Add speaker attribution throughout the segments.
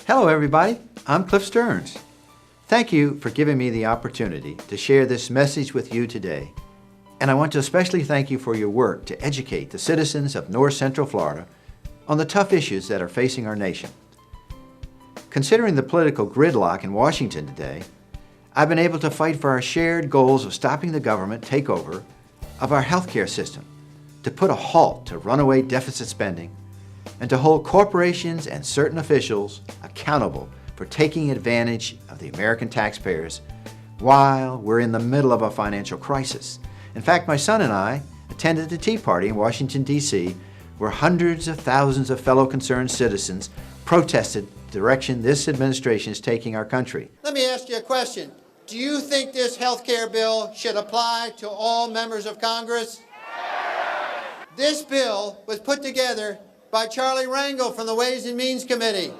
Speaker 1: Hello everybody, I'm Cliff Stearns. Thank you for giving me the opportunity to share this message with you today. And I want to especially thank you for your work to educate the citizens of North Central Florida on the tough issues that are facing our nation. Considering the political gridlock in Washington today, I've been able to fight for our shared goals of stopping the government takeover of our healthcare system, to put a halt to runaway deficit spending, and to hold corporations and certain officials accountable for taking advantage of the American taxpayers while we're in the middle of a financial crisis. In fact, my son and I attended the Tea Party in Washington, D.C., where hundreds of thousands of fellow concerned citizens protested the direction this administration is taking our country.
Speaker 2: Let me ask you a question. Do you think this health care bill should apply to all members of Congress? This bill was put together by Charlie Rangel from the Ways and Means Committee.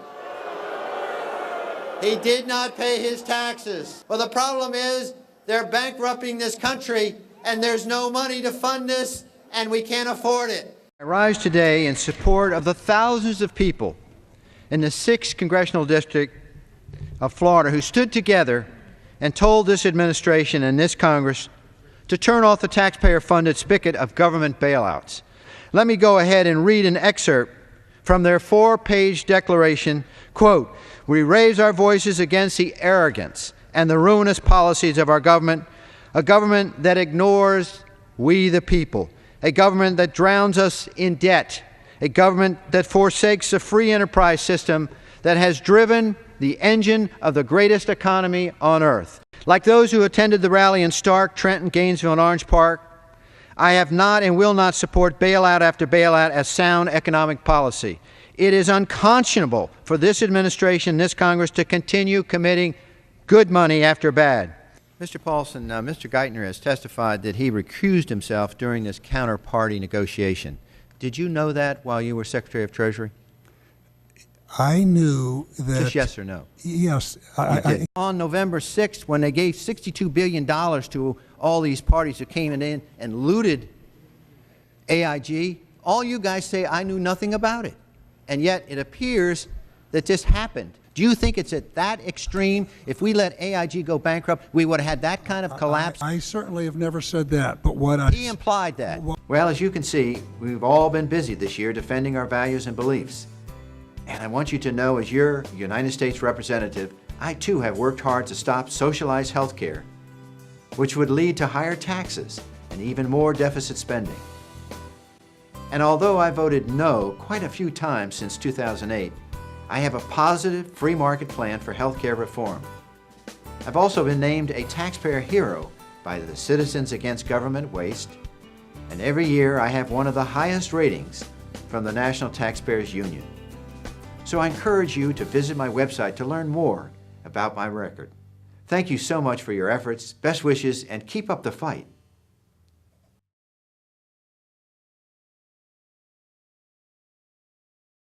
Speaker 2: He did not pay his taxes. Well, the problem is they're bankrupting this country, and there's no money to fund this, and we can't afford it.
Speaker 1: I rise today in support of the thousands of people in the 6th Congressional District of Florida who stood together and told this administration and this Congress to turn off the taxpayer-funded spigot of government bailouts. Let me go ahead and read an excerpt from their 4-page declaration. Quote, "We raise our voices against the arrogance and the ruinous policies of our government, a government that ignores we the people, a government that drowns us in debt, a government that forsakes a free enterprise system that has driven the engine of the greatest economy on earth." Like those who attended the rally in Stark, Trenton, Gainesville, and Orange Park, I have not and will not support bailout after bailout as sound economic policy. It is unconscionable for this administration, this Congress, to continue committing good money after bad. Mr. Paulson, Mr. Geithner has testified that he recused himself during this counter-party negotiation. Did you know that while you were Secretary of Treasury?
Speaker 3: I knew that.
Speaker 1: Just yes or no?
Speaker 3: Yes.
Speaker 1: On November 6th, when they gave $62 billion to all these parties who came in and looted AIG, all you guys say, I knew nothing about it. And yet it appears that this happened. Do you think it's at that extreme? If we let AIG go bankrupt, we would have had that kind of collapse?
Speaker 3: I certainly have never said that, but what
Speaker 1: He implied that. Well, as you can see, we've all been busy this year defending our values and beliefs. And I want you to know, as your United States representative, I too have worked hard to stop socialized health care, which would lead to higher taxes and even more deficit spending. And although I voted no quite a few times since 2008, I have a positive free market plan for health care reform. I've also been named a taxpayer hero by the Citizens Against Government Waste, and every year I have one of the highest ratings from the National Taxpayers Union. So I encourage you to visit my website to learn more about my record. Thank you so much for your efforts, best wishes, and keep up the fight.